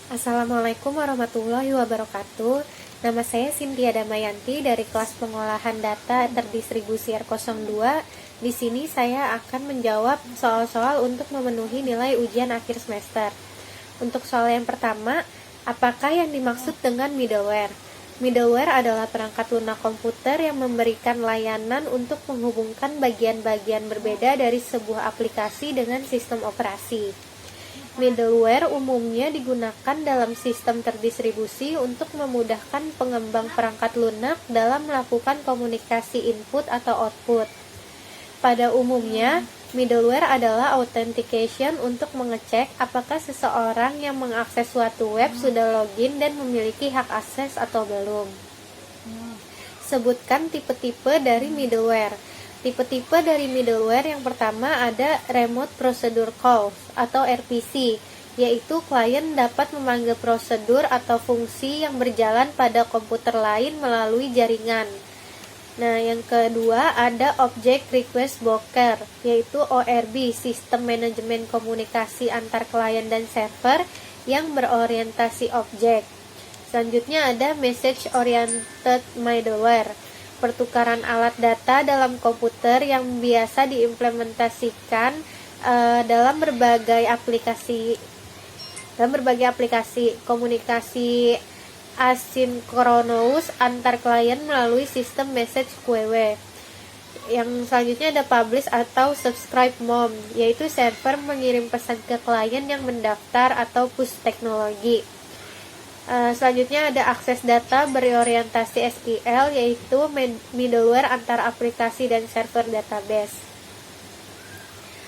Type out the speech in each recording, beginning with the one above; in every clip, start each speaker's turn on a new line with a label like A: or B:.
A: Assalamualaikum warahmatullahi wabarakatuh. Nama saya Cynthia Damayanti dari kelas pengolahan data terdistribusi R02. Di sini saya akan menjawab soal-soal untuk memenuhi nilai ujian akhir semester. Untuk soal yang pertama, apakah yang dimaksud dengan middleware? Middleware adalah perangkat lunak komputer yang memberikan layanan untuk menghubungkan bagian-bagian berbeda dari sebuah aplikasi dengan sistem operasi. Middleware umumnya digunakan dalam sistem terdistribusi untuk memudahkan pengembang perangkat lunak dalam melakukan komunikasi input atau output. Pada umumnya, middleware adalah authentication untuk mengecek apakah seseorang yang mengakses suatu web sudah login dan memiliki hak akses atau belum. Sebutkan tipe-tipe dari middleware. Tipe-tipe dari middleware yang pertama ada Remote Procedure Calls atau RPC, yaitu klien dapat memanggil prosedur atau fungsi yang berjalan pada komputer lain melalui jaringan. Nah, yang kedua ada Object Request Broker, yaitu ORB, sistem manajemen komunikasi antar klien dan server yang berorientasi objek. Selanjutnya ada Message Oriented Middleware, pertukaran alat data dalam komputer yang biasa diimplementasikan dalam berbagai aplikasi komunikasi asinkronus antar klien melalui sistem message queue. Yang selanjutnya ada publish atau subscribe MOM, yaitu server mengirim pesan ke klien yang mendaftar atau push teknologi. Selanjutnya ada akses data berorientasi SQL, yaitu middleware antar aplikasi dan server database.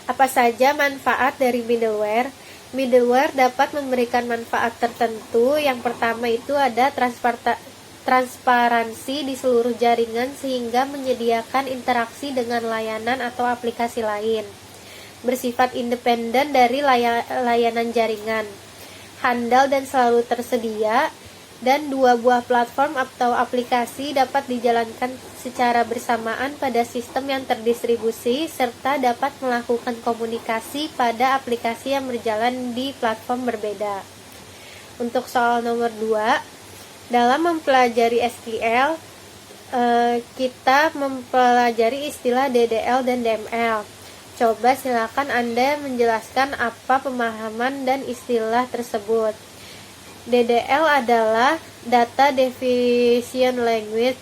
A: Apa saja manfaat dari middleware? Middleware dapat memberikan manfaat tertentu. Yang pertama itu ada transparansi di seluruh jaringan sehingga menyediakan interaksi dengan layanan atau aplikasi lain. Bersifat independen dari layanan jaringan. Handal dan selalu tersedia, dan dua buah platform atau aplikasi dapat dijalankan secara bersamaan pada sistem yang terdistribusi serta dapat melakukan komunikasi pada aplikasi yang berjalan di platform berbeda. Untuk soal nomor 2, dalam mempelajari SQL, kita mempelajari istilah DDL dan DML. Coba silakan Anda menjelaskan apa pemahaman dan istilah tersebut. DDL adalah Data Definition Language,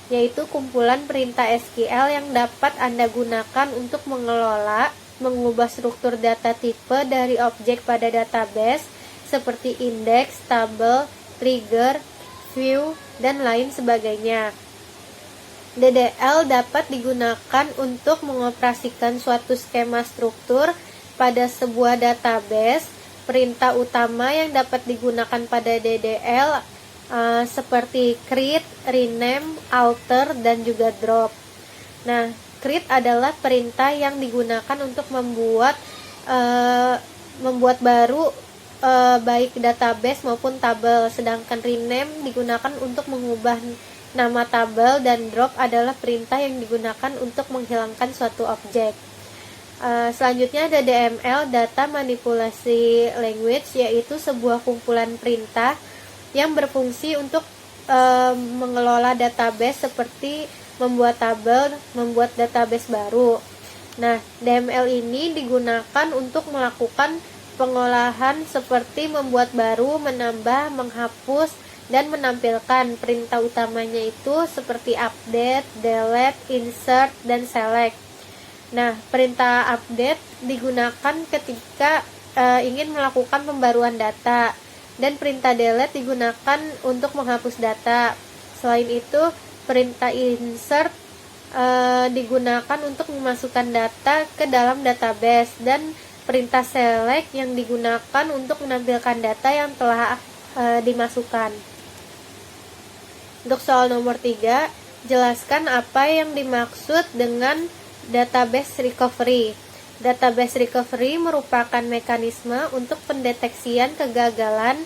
A: yaitu kumpulan perintah SQL yang dapat Anda gunakan untuk mengelola, mengubah struktur data tipe dari objek pada database seperti index, tabel, trigger, view, dan lain sebagainya. DDL dapat digunakan untuk mengoperasikan suatu skema struktur pada sebuah database. Perintah utama yang dapat digunakan pada DDL seperti create, rename, alter, dan juga drop. Nah, create adalah perintah yang digunakan untuk membuat baru baik database maupun tabel, sedangkan rename digunakan untuk mengubah nama tabel, dan drop adalah perintah yang digunakan untuk menghilangkan suatu objek. Selanjutnya ada DML, Data Manipulasi Language, yaitu sebuah kumpulan perintah yang berfungsi untuk mengelola database seperti membuat tabel, membuat database baru. Nah, DML ini digunakan untuk melakukan pengolahan seperti membuat baru, menambah, menghapus, dan menampilkan. Perintah utamanya itu seperti update, delete, insert, dan select. Nah, perintah update digunakan ketika ingin melakukan pembaruan data, dan perintah delete digunakan untuk menghapus data. Selain itu, perintah insert digunakan untuk memasukkan data ke dalam database, dan perintah select yang digunakan untuk menampilkan data yang telah dimasukkan. Untuk soal nomor 3, jelaskan apa yang dimaksud dengan database recovery. Database recovery merupakan mekanisme untuk pendeteksian kegagalan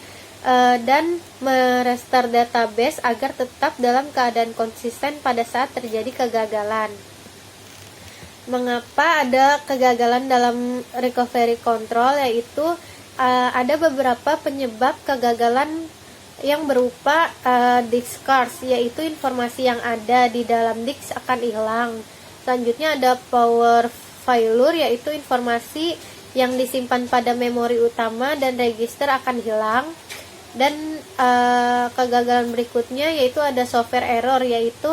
A: dan merestore database agar tetap dalam keadaan konsisten pada saat terjadi kegagalan. Mengapa ada kegagalan dalam recovery control? Yaitu ada beberapa penyebab kegagalan yang berupa disk cards, yaitu informasi yang ada di dalam disk akan hilang. Selanjutnya ada power failure, yaitu informasi yang disimpan pada memori utama dan register akan hilang. Dan kegagalan berikutnya yaitu ada software error, yaitu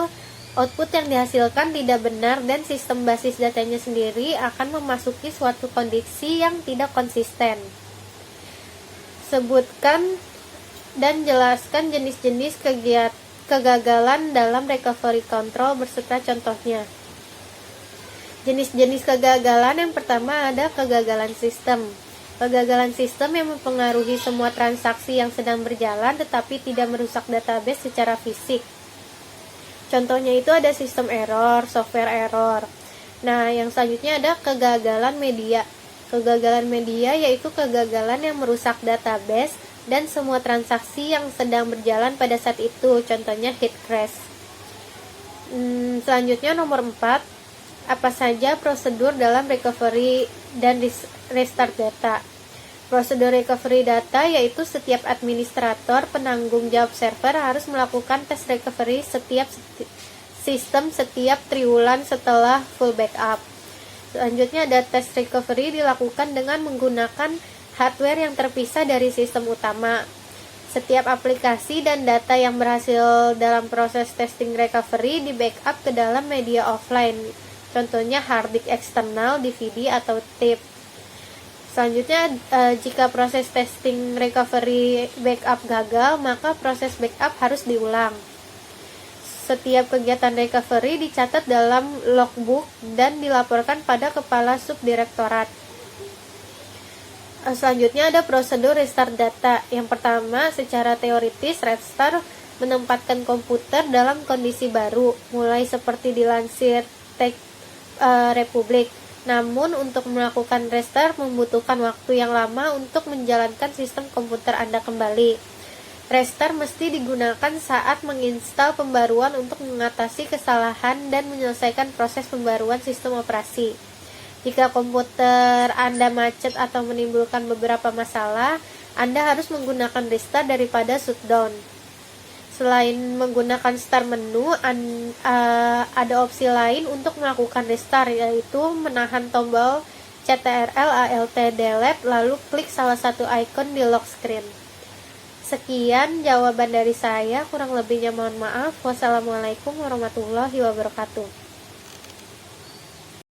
A: output yang dihasilkan tidak benar dan sistem basis datanya sendiri akan memasuki suatu kondisi yang tidak konsisten. Sebutkan dan jelaskan jenis-jenis kegagalan dalam recovery control beserta contohnya. Jenis-jenis kegagalan yang pertama ada kegagalan sistem. Kegagalan sistem yang mempengaruhi semua transaksi yang sedang berjalan tetapi tidak merusak database secara fisik. Contohnya itu ada sistem error, software error. Nah, yang selanjutnya ada kegagalan media. Kegagalan media yaitu kegagalan yang merusak database dan semua transaksi yang sedang berjalan pada saat itu. Contohnya head crash. Selanjutnya nomor 4, apa saja prosedur dalam recovery dan restart data. Prosedur recovery data yaitu setiap administrator penanggung jawab server harus melakukan tes recovery setiap sistem setiap triwulan setelah full backup. Selanjutnya ada tes recovery dilakukan dengan menggunakan hardware yang terpisah dari sistem utama. Setiap aplikasi dan data yang berhasil dalam proses testing recovery di backup ke dalam media offline. Contohnya hard disk eksternal, DVD atau tape. Selanjutnya, jika proses testing recovery backup gagal, maka proses backup harus diulang. Setiap kegiatan recovery dicatat dalam logbook dan dilaporkan pada kepala subdirektorat. Selanjutnya ada prosedur restart data. Yang pertama, secara teoritis restart menempatkan komputer dalam kondisi baru, mulai seperti dilansir Tech Republic. Namun untuk melakukan restart membutuhkan waktu yang lama untuk menjalankan sistem komputer Anda kembali. Restart mesti digunakan saat menginstal pembaruan untuk mengatasi kesalahan dan menyelesaikan proses pembaruan sistem operasi. Jika komputer Anda macet atau menimbulkan beberapa masalah, Anda harus menggunakan restart daripada shutdown. Selain menggunakan start menu, ada opsi lain untuk melakukan restart, yaitu menahan tombol CTRL ALT delete lalu klik salah satu icon di lock screen. Sekian jawaban dari saya, kurang lebihnya mohon maaf. Wassalamualaikum warahmatullahi wabarakatuh.